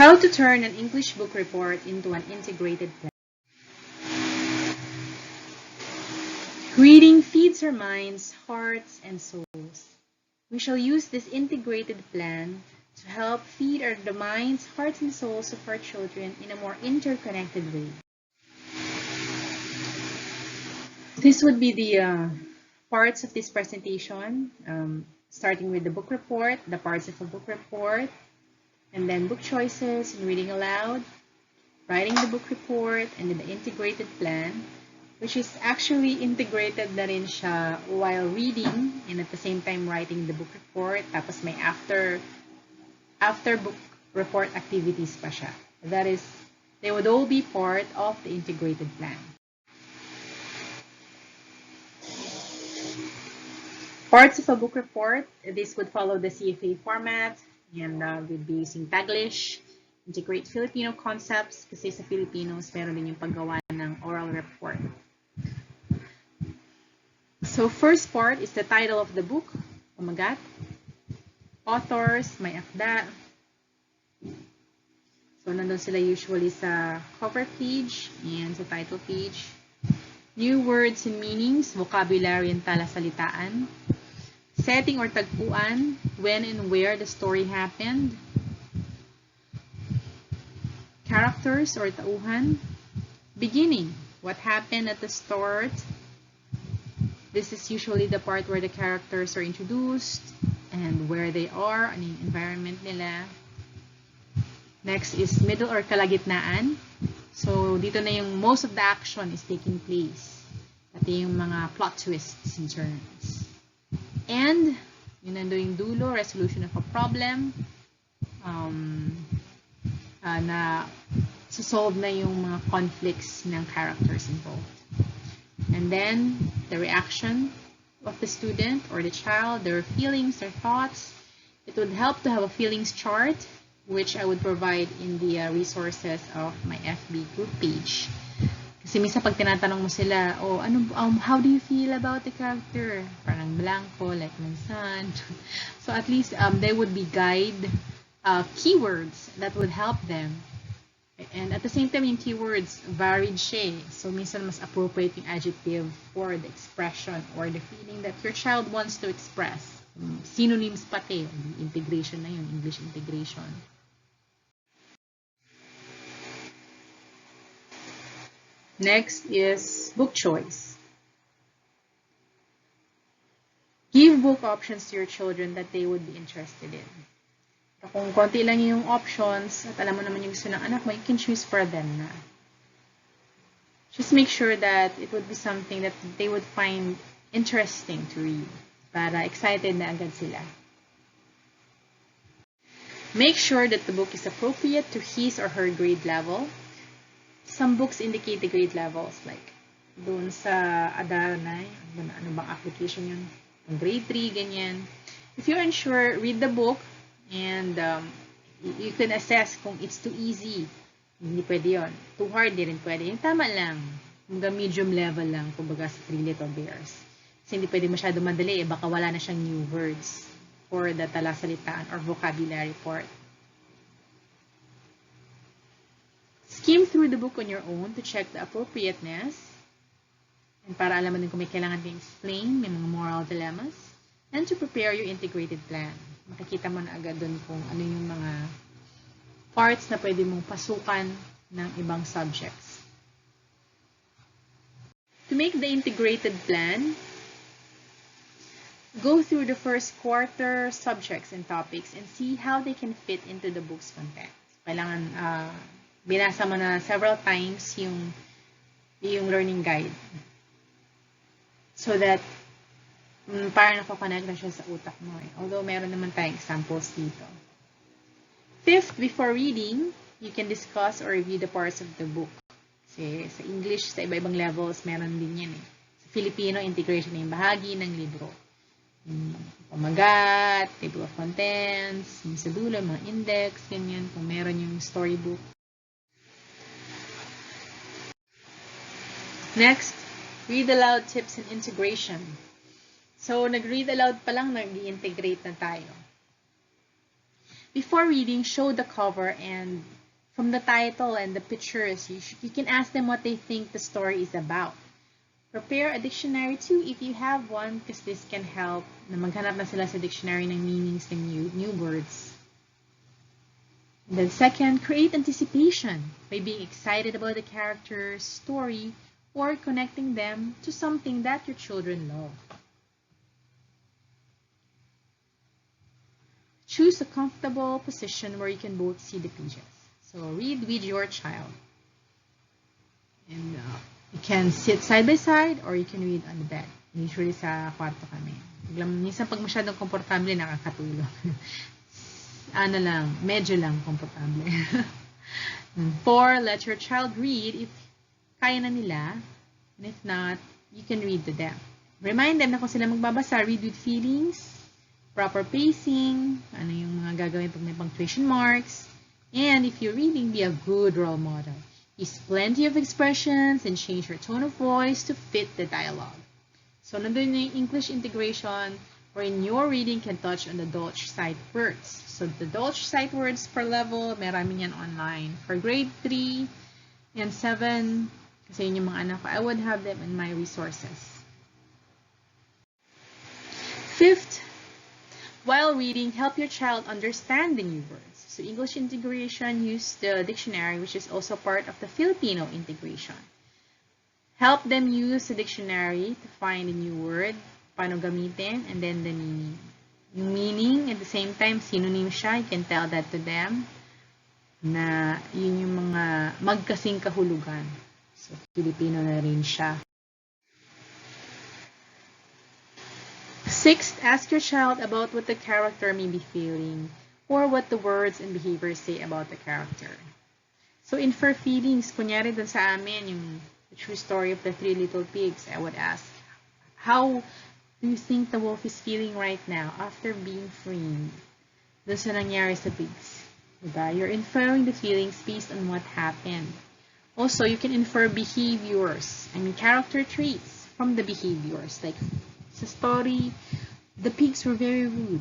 How to turn an English book report into an integrated plan. Reading feeds our minds, hearts, and souls. We shall use this integrated plan to help feed the minds, hearts, and souls of our children in a more interconnected way. This would be the parts of this presentation, starting with the book report, the parts of a book report, and then book choices and reading aloud, writing the book report, and then the integrated plan, which is actually integrated na rin siya while reading and at the same time writing the book report. Tapos may after book report activities pa siya. That is, they would all be part of the integrated plan. Parts of a book report, this would follow the CFA format, and we'd be using Taglish, integrate Filipino concepts, kasi sa Filipinos, meron din yung paggawa ng oral report. So first part is the title of the book, umagat, authors, may akda. So nandun sila usually sa cover page and sa title page. New words and meanings, vocabulary and talasalitaan. Setting or tagpuan, when and where the story happened. Characters or tauhan. Beginning, what happened at the start. This is usually the part where the characters are introduced and where they are, ano yung environment nila. Next is middle or kalagitnaan. So, dito na yung most of the action is taking place. Pati yung mga plot twists and turns. And, yun nando yung dulo, resolution of a problem, na solve na yung mga conflicts ng characters involved. And then, the reaction of the student or the child, their feelings, their thoughts. It would help to have a feelings chart, which I would provide in the resources of my FB group page. Kasi minsan pag tinatanong mo sila, how do you feel about the character? Parang blanco, like my son. So at least they would be guide keywords that would help them. And at the same time, yung keywords varied siya. So minsan mas appropriate yung adjective for the expression or the feeling that your child wants to express. Synonyms pati, integration na yun, English integration. Next is book choice. Give book options to your children that they would be interested in. Kung konti lang yung options at alam mo naman yung gusto ng anak mo, you can choose for them na. Just make sure that it would be something that they would find interesting to read para excited na agad sila. Make sure that the book is appropriate to his or her grade level. Some books indicate the grade levels, like doon sa Adarnay, ano bang application yun? Grade 3, ganyan. If you're unsure, read the book and you can assess kung it's too easy. Hindi pwede yun. Too hard, di rin pwede. Yung tama lang. Hanggang medium level lang, kumbaga sa 3 Little Bears. Kasi hindi pwede masyado madali, baka wala na siyang new words for the talasalitaan or vocabulary part. Skim through the book on your own to check the appropriateness and para alam mo din kung may kailangan din explain, may mga moral dilemmas, and to prepare your integrated plan. Makikita mo na agad doon kung ano yung mga parts na pwede mong pasukan ng ibang subjects. To make the integrated plan, go through the first quarter subjects and topics and see how they can fit into the book's content. Kailangan binasa mo na several times yung learning guide. So that parang nako-connect na siya sa utak mo. Although meron naman tayong examples dito. Fifth, before reading, you can discuss or review the parts of the book. Kasi sa English, sa iba-ibang levels, meron din yan. Sa Filipino, integration na yung bahagi ng libro. Yung pamagat, table of contents, yung sa dulo, mga index, ganyan. Kung meron yung storybook. Next, read aloud tips and integration. So, nag-read aloud pa lang, nag-i-integrate na tayo. Before reading, show the cover, and from the title and the pictures, you can ask them what they think the story is about. Prepare a dictionary too if you have one, because this can help na maghanap na sila sa dictionary ng meanings ng new words. And then second, create anticipation by being excited about the character's story or connecting them to something that your children love. Choose a comfortable position where you can both see the pages. So read with your child. And you can sit side by side or you can read on the bed. Usually sa kwarto kami. Minsan pag masyadong komportable, nakakatulog. Medyo lang komportable. 4, let your child read if kaya na nila. And if not, you can read to them. Remind them na kung sila magbabasa, read with feelings, proper pacing, ano yung mga gagawin pag may punctuation marks. And if you're reading, be a good role model. Use plenty of expressions and change your tone of voice to fit the dialogue. So, nandun yung English integration wherein your reading can touch on the Dolch sight words. So, the Dolch sight words per level, marami yan online. For grade 3 and 7, kasi yun yung mga anak ko, I would have them in my resources. 5th, while reading, help your child understand the new words. So English integration, use the dictionary, which is also part of the Filipino integration. Help them use the dictionary to find a new word, paano gamitin, and then the meaning. Yung meaning, at the same time, synonym siya, you can tell that to them, na yun yung mga magkasing kahulugan. So, Filipino na rin siya. 6th, ask your child about what the character may be feeling or what the words and behaviors say about the character. So, infer feelings. Kunyari dun sa amin, yung the true story of the 3 little pigs, I would ask, how do you think the wolf is feeling right now after being freed? Dun sa nangyari sa pigs. Diba? You're inferring the feelings based on what happened. Also, you can infer behaviors, character traits from the behaviors. Like, sa story, the pigs were very rude.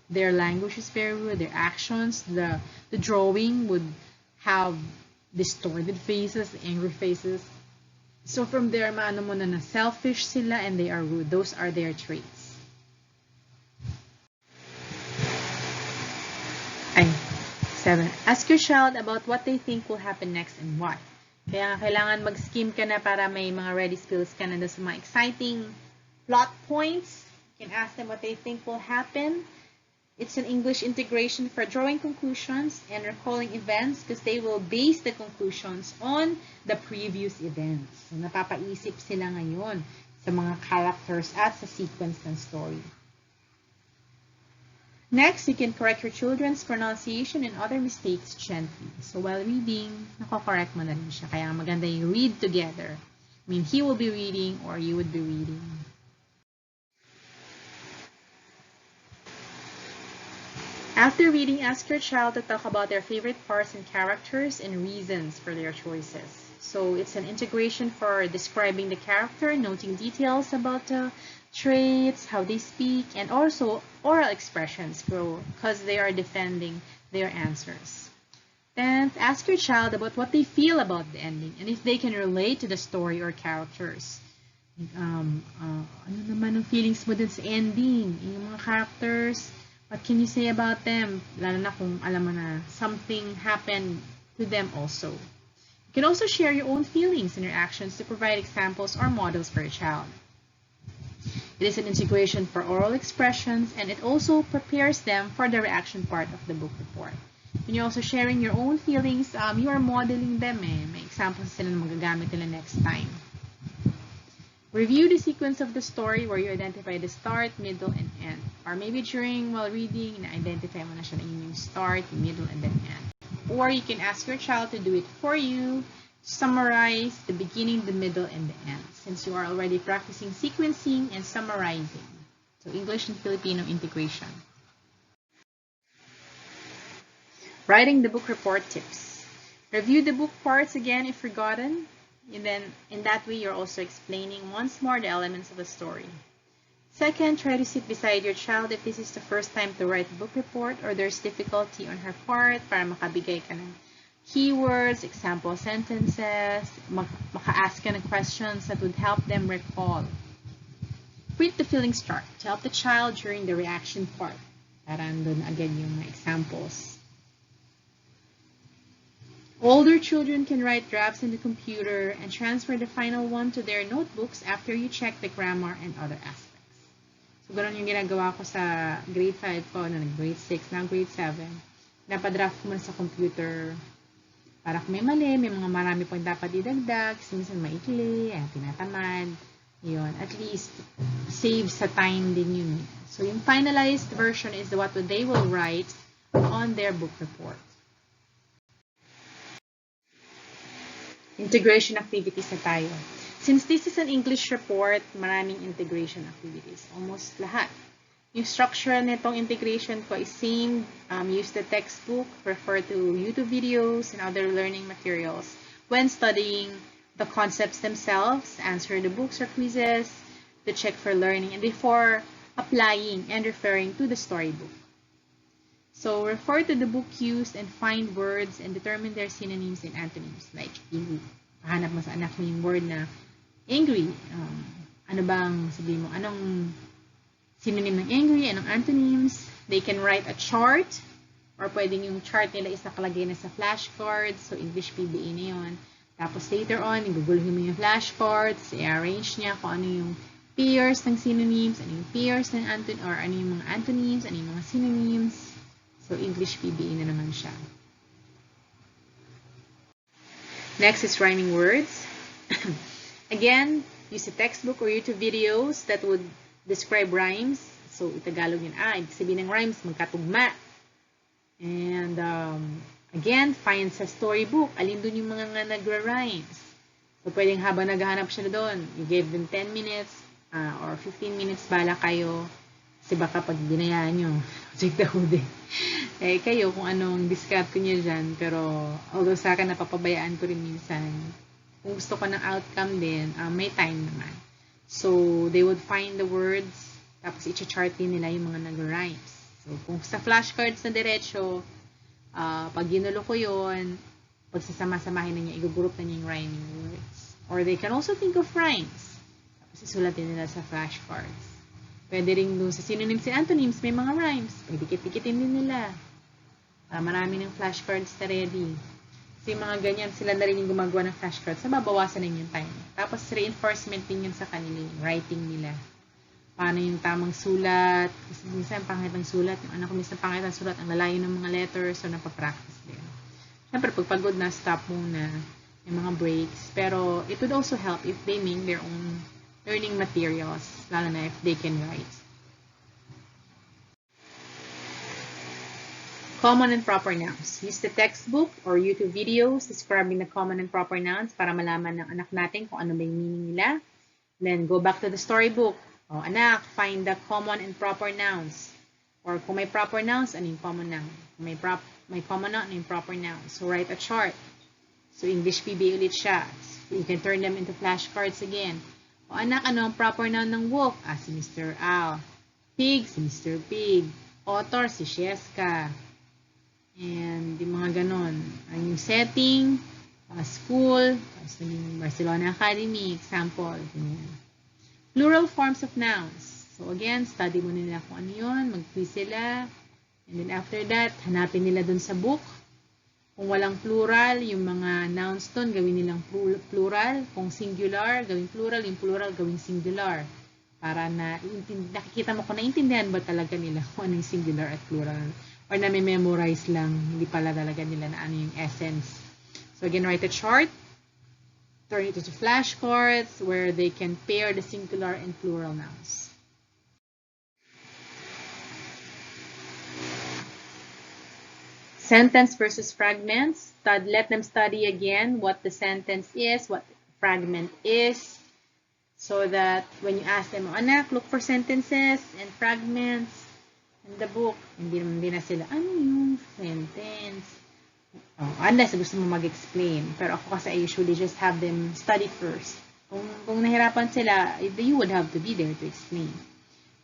Their language is very rude. Their actions, the drawing would have distorted faces, angry faces. So, from there, maano mo na selfish sila and they are rude. Those are their traits. 7. Ask your child about what they think will happen next and why. Kaya kailangan mag-skim ka na para may mga ready skills ka na sa mga exciting plot points. You can ask them what they think will happen. It's an English integration for drawing conclusions and recalling events because they will base the conclusions on the previous events. So, napapaisip sila ngayon sa mga characters at sa sequence ng story. Next, you can correct your children's pronunciation and other mistakes gently. So, while reading, nako-correct mo na rin siya. Kaya maganda yung read together. He will be reading or you would be reading. After reading, ask your child to talk about their favorite parts and characters and reasons for their choices. So, it's an integration for describing the character, noting details about the traits, how they speak, and also oral expressions because they are defending their answers. 10th, ask your child about what they feel about the ending and if they can relate to the story or characters. Ano naman ang feelings mo dun sa ending? Yung mga characters, what can you say about them? Lalo na kung alam mo na something happened to them also. You can also share your own feelings and reactions to provide examples or models for your child. It is an integration for oral expressions and it also prepares them for the reaction part of the book report. When you're also sharing your own feelings, you are modeling them. May examples sila na magagamit nila next time. Review the sequence of the story where you identify the start, middle, and end. Or maybe while reading, na-identify mo na siya na yung start, middle, and then end. Or you can ask your child to do it for you, summarize the beginning, the middle, and the end, since you are already practicing sequencing and summarizing. So, English and Filipino integration. Writing the book report tips. Review the book parts again if forgotten. And then, in that way, you're also explaining once more the elements of the story. Second, try to sit beside your child if this is the first time to write a book report or there's difficulty on her part para makabigay ka ng keywords, example sentences, maka-ask ka ng questions that would help them recall. Print the feelings chart to help the child during the reaction part. Parang doon again yung mga examples. Older children can write drafts in the computer and transfer the final one to their notebooks after you check the grammar and other aspects. So, ganoon yung ginagawa ko sa grade 5 ko, grade 6, now grade 7. Napadraft ko muna sa computer para kung may mali, may mga marami pang dapat idagdag, minsan maikli, tinatamad. Yun, at least save sa time din yun. So, yung finalized version is what they will write on their book report. Integration activities na tayo. Since this is an English report, maraming integration activities. Almost lahat. Yung structure nitong integration ko is same. Use the textbook, refer to YouTube videos and other learning materials when studying the concepts themselves, answer the books or quizzes to check for learning, and before applying and referring to the storybook. So, refer to the book used and find words and determine their synonyms and antonyms. Like, hanap mo sa anak mo yung word na angry. Ano bang, sabihin mo, anong synonym ng angry, anong antonyms. They can write a chart, or pwedeng yung chart nila is nakalagay na sa flashcards. So, English PBA na yun. Tapos, later on, iguguluhin mo yung flashcards, i-arrange niya kung ano yung pairs ng synonyms, ano yung pairs ng antonyms, or ano yung mga antonyms, ano yung mga synonyms. So, English PBA na naman siya. Next is rhyming words. Again, use a textbook or YouTube videos that would describe rhymes. So, Tagalog yun. Ibig sabihin ng rhymes, magkatugma. And, again, find sa storybook. Alin dun yung mga nga nagra-rhymes. So, pwedeng habang naghahanap siya doon, you gave them 10 minutes or 15 minutes, bala kayo. Kasi baka pag binayaan nyo, check the hood kayo kung anong discard nyo dyan. Pero, although sa akin, napapabayaan ko rin minsan. Kung gusto ko ng outcome din, may time naman. So, they would find the words, tapos i-chart din nila yung mga nag-rhymes. So, kung sa flashcards na diretso, pag ginulo ko yun, pagsasama-samahin na niya, i-group na niya yung rhyming words. Or they can also think of rhymes. Tapos isulatin nila sa flashcards. Pwede rin doon sa synonyms and antonyms, may mga rhymes. Pwede dikit-dikitin din nila. Marami ng flashcards na ready. Kasi mga ganyan, sila na rin yung gumagawa ng flashcards. So, babawasan na yung time. Tapos, reinforcement din yun sa kanila, yung writing nila. Paano yung tamang sulat. Kasi minsan, pangit ang sulat. Yung anak ko minsan pangit ang sulat. Ang lalayo ng mga letters. So, napapractice din. Siyempre, pag pagod na, stop muna. Yung mga breaks. Pero, it would also help if they make their own learning materials, lalo na if they can write. Common and proper nouns. Use the textbook or YouTube videos describing the common and proper nouns para malaman ng anak natin kung ano ba yung meaning nila. Then, go back to the storybook. Anak, find the common and proper nouns. Or kung may proper nouns, ano yung common noun? Kung may common noun, ano yung proper noun? So, write a chart. So, English PBA ulit siya. You can turn them into flashcards again. Anak, ano ang proper noun ng wolf? Si Mr. Owl. Pig, si Mr. Pig. Author, si Scieszka. And yung mga ganon. Yung setting, school, yung Barcelona Academy, example. Ganyan. Plural forms of nouns. So again, study mo nila kung ano yun, mag-quiz sila. And then after that, hanapin nila dun sa book. Kung walang plural, yung mga nouns doon, gawin nilang plural. Kung singular, gawin plural. Yung plural, gawin singular. Para na nakikita mo kung naintindihan ba talaga nila kung ano yung singular at plural. Or na may memorize lang, hindi pala talaga nila na ano yung essence. So again, write a chart. Turn it into flashcards where they can pair the singular and plural nouns. Sentence versus fragments. Let them study again what the sentence is, what the fragment is, so that when you ask them, anak, look for sentences and fragments in the book. Hindi na sila, ano yung sentence? Unless gusto mo mag-explain. Pero ako kasi I usually just have them study first. Kung nahirapan sila, you would have to be there to explain.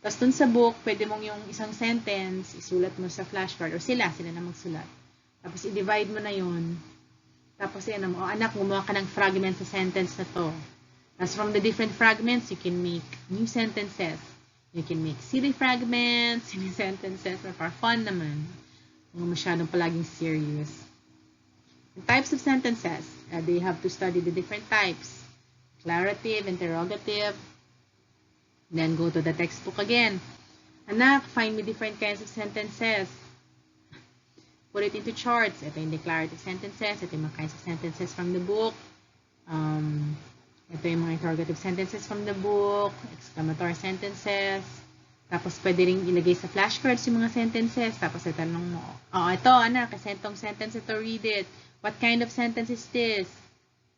Tapos dun sa book, pwede mong yung isang sentence, isulat mo sa flashcard, or sila na magsulat. Tapos i-divide mo na yun. Tapos yan mo, anak, gumawa ka ng fragment sa sentence na to. Tapos from the different fragments, you can make new sentences. You can make silly fragments, silly sentences, or for fun naman. Kung masyadong palaging serious. The types of sentences, they have to study the different types. Declarative, interrogative. Then go to the textbook again. Anak, find me different kinds of sentences. Put it into charts. Ito yung declarative sentences. Ito yung mga kinds of sentences from the book. Ito yung mga interrogative sentences from the book. Exclamatory sentences. Tapos pwede rin ilagay sa flashcards yung mga sentences. Tapos itanong mo, ito anak, kasi itong sentence ito, read it. What kind of sentence is this?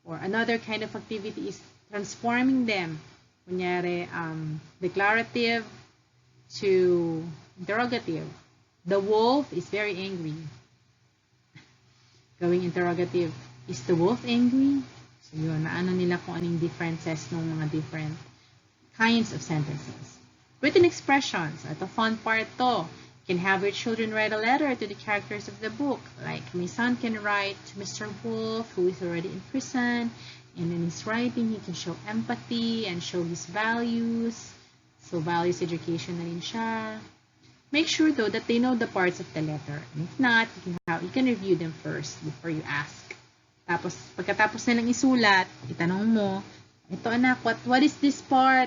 Or another kind of activity is transforming them. Kunyari, declarative to interrogative. The wolf is very angry. Gawing interrogative, is the wolf angry? So yun, naano nila kung anong differences ng mga different kinds of sentences. Written expressions. Ito, fun part to. You can have your children write a letter to the characters of the book. Like, my son can write to Mr. Wolf, who is already in prison. And in his writing, he can show empathy and show his values. So, values education na rin siya. Make sure, though, that they know the parts of the letter. And if not, you can review them first before you ask. Tapos, pagkatapos nilang isulat, itanong mo, ito anak, what is this part?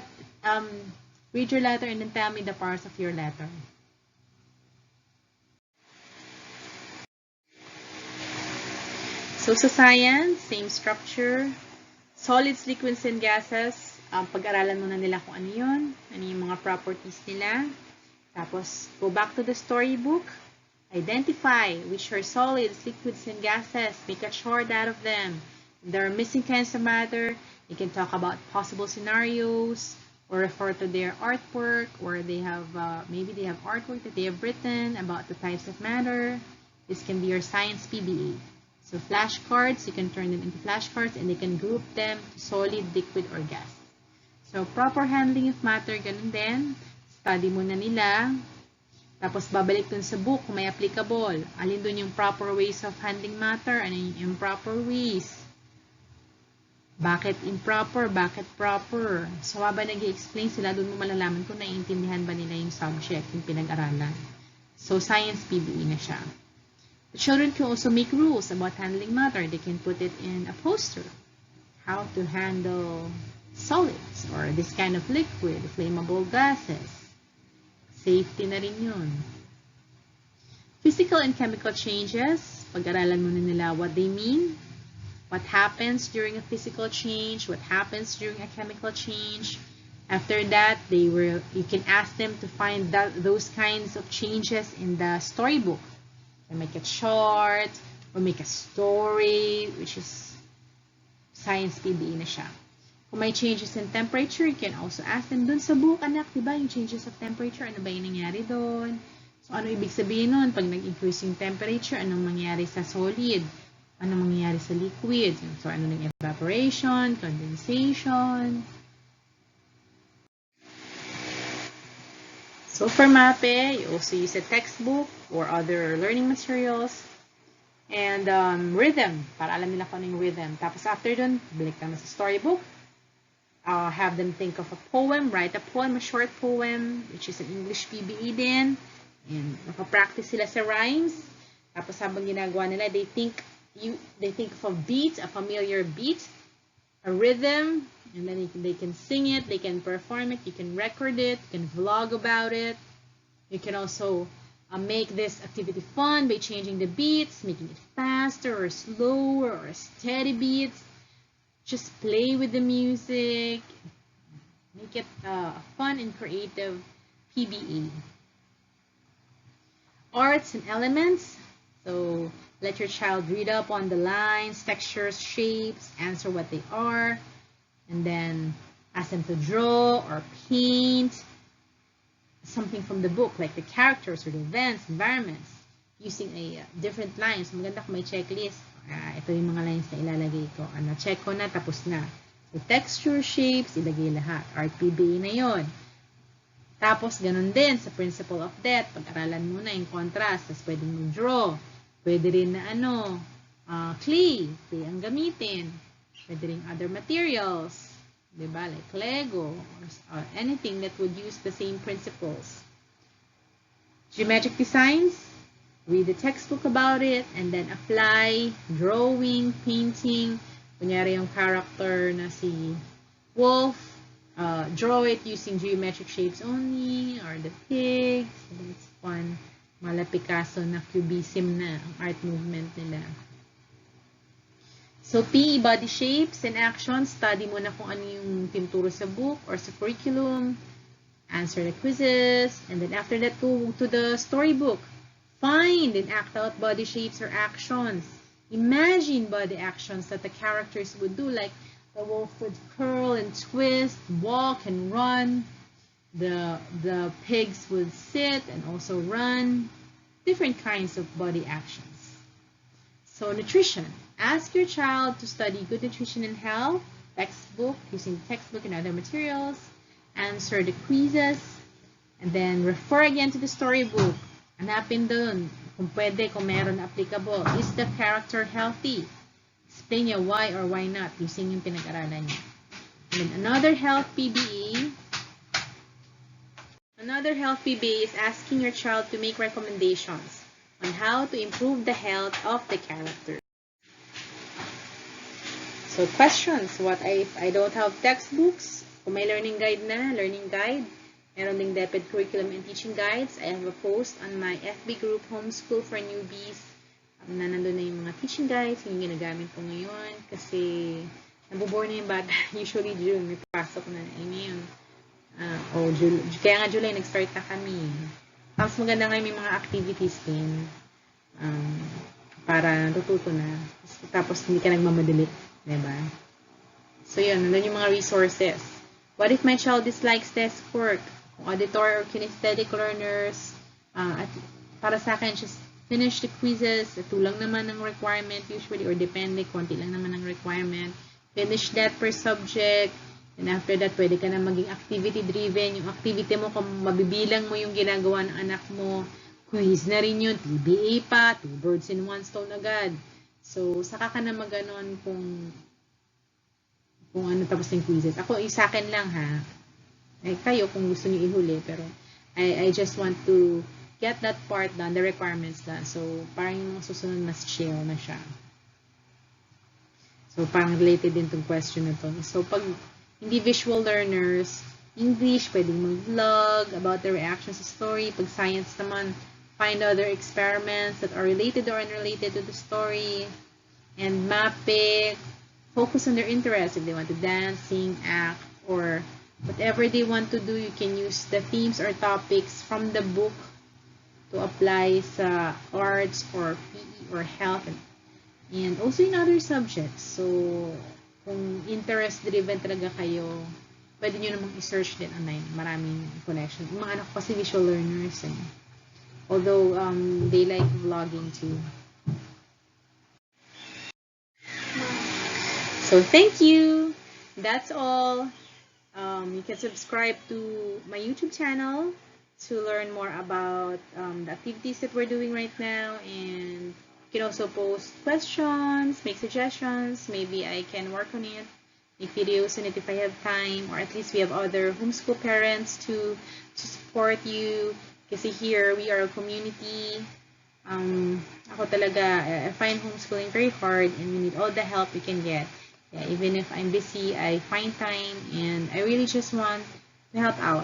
Read your letter and then tell me the parts of your letter. So, sa science, same structure. Solids, liquids, and gases. Pag-aralan muna nila kung ano yun. Ano yung mga properties nila. Tapos, go back to the storybook. Identify which are solids, liquids, and gases. Make a chart out of them. If there are missing kinds of matter, you can talk about possible scenarios or refer to their artwork, or they have maybe they have artwork that they have written about the types of matter. This can be your science PBA. So flashcards, you can turn them into flashcards and they can group them to solid, liquid, or gas. So proper handling of matter, ganun din. Study muna nila. Tapos, babalik dun sa book kung may applicable. Alin dun yung proper ways of handling matter, ano yung improper ways. Bakit improper, bakit proper. So, habang nag-i-explain sila, dun mo malalaman kung naiintindihan ba nila yung subject, yung pinag-aralan. So, science PBE na siya. The children can also make rules about handling matter. They can put it in a poster. How to handle solids, or this kind of liquid, flammable gases. Safety na rin yun. Physical and chemical changes. Pag-aralan muna nila what they mean. What happens during a physical change. What happens during a chemical change. After that, you can ask them to find those kinds of changes in the storybook. You can make a chart or make a story, which is science PBE na siya. Kung may changes in temperature, you can also ask them dun sa book, anak, diba yung changes of temperature, ano ba yung nangyari doon? So, ano ibig sabihin nun? Pag nag-increase yung temperature, anong mangyari sa solid? Anong mangyari sa liquid? So, ano ng evaporation, condensation? So, for MAPE, you also use a textbook or other learning materials. And rhythm, para alam nila kung ano yung rhythm. Tapos, after dun, balik naman sa storybook. Have them think of a poem, write a poem, a short poem, which is an English PBE din. And nakapractice sila sa rhymes. Tapos habang ginagawa nila, they think of a beat, a familiar beat, a rhythm, and then they can sing it, they can perform it, you can record it, you can vlog about it. You can also make this activity fun by changing the beats, making it faster or slower or steady beats. Just play with the music. Make it fun and creative PBE. Arts and elements. So, let your child read up on the lines, textures, shapes, answer what they are. And then, ask them to draw or paint something from the book, like the characters or the events, environments, using a different lines. Maganda kung may checklist. Ito yung mga lines na ilalagay ko. Check ko na, tapos na. So, texture, shapes, ilagay lahat. Art PBE na yon. Tapos, ganun din sa principle of death. Pag-aralan mo na yung contrast. Tapos, pwedeng mag-draw. Pwede rin na clay. Clay ang gamitin. Pwede rin other materials. Diba? Like Lego or anything that would use the same principles. Geometric designs. Read the textbook about it and then apply drawing, painting. Kunyari yung character na si Wolf. Draw it using geometric shapes only, or the pigs. That's fun. Mala Picasso na cubism na ang art movement nila. So, PE, body shapes and actions. Study mo na kung ano yung tinuturo sa book or sa curriculum. Answer the quizzes. And then after that, go to the storybook. Find and act out body shapes or actions. Imagine body actions that the characters would do, like the wolf would curl and twist, walk and run. The pigs would sit and also run. Different kinds of body actions. So nutrition. Ask your child to study good nutrition and health, textbook, using textbook and other materials. Answer the quizzes. And then refer again to the storybook. Hanapin dun kung pwede, kung meron na applicable. Is the character healthy? Explain niya why or why not using yung pinag-aralan niya. And then another health PBE. Another health PBE is asking your child to make recommendations on how to improve the health of the character. So questions. What if I don't have textbooks? Kung may learning guide na, learning guide. Meron ding DepEd curriculum and teaching guides. I have a post on my FB group, Homeschool for Newbies. Na nandun na yung mga teaching guides, yung ginagamit ko ngayon. Kasi, nabubore na yung bata. Usually, June, may pasok na. Ngayon, kaya nga July, nag-start na kami. Tapos maganda nga may mga activities din. Para natututo na. Tapos, hindi ka nagmamadali. Diba? So, yun. Nandun yung mga resources. What if my child dislikes desk work? Kung auditor or kinesthetic learners, at para sa akin, just finish the quizzes. Ito lang naman ang requirement usually, or depende, konti lang naman ang requirement. Finish that per subject. And after that, pwede ka na maging activity-driven. Yung activity mo, kung mabibilang mo yung ginagawa ng anak mo, quiz na rin yun, TBA pa, 2 birds in 1 stone agad. So, saka ka na mag-ganon kung ano tapos yung quizzes. Ako, sa akin lang ha. Kayo kung gusto niyo ihuli, pero I just want to get that part done, the requirements done. So, parang yung susunod mas chill na siya. So, parang related din tong question na to. So, pag hindi visual learners, English, pwedeng mag-vlog about the reactions sa story. Pag science naman, find other experiments that are related or unrelated to the story. And map it. Focus on their interests. If they want to dance, sing, act, or whatever they want to do, you can use the themes or topics from the book to apply sa arts or PE or health and also in other subjects. So, kung interest-driven talaga kayo, pwede nyo namang i-search din online. Maraming connection. Yung mga anak ko kasi visual learners eh. Although, they like vlogging too. So, thank you! That's all. You can subscribe to my YouTube channel to learn more about the activities that we're doing right now, and you can also post questions, make suggestions. Maybe I can work on it, make videos on it if I have time, or at least we have other homeschool parents to support you. Kasi here we are a community. Ako talaga, I find homeschooling very hard, and we need all the help we can get. Yeah, even if I'm busy, I find time, and I really just want to help out.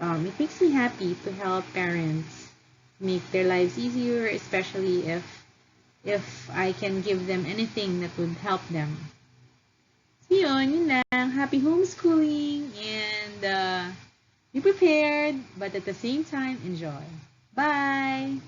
It makes me happy to help parents make their lives easier, especially if I can give them anything that would help them. So yun lang. Happy homeschooling, and be prepared, but at the same time, enjoy. Bye!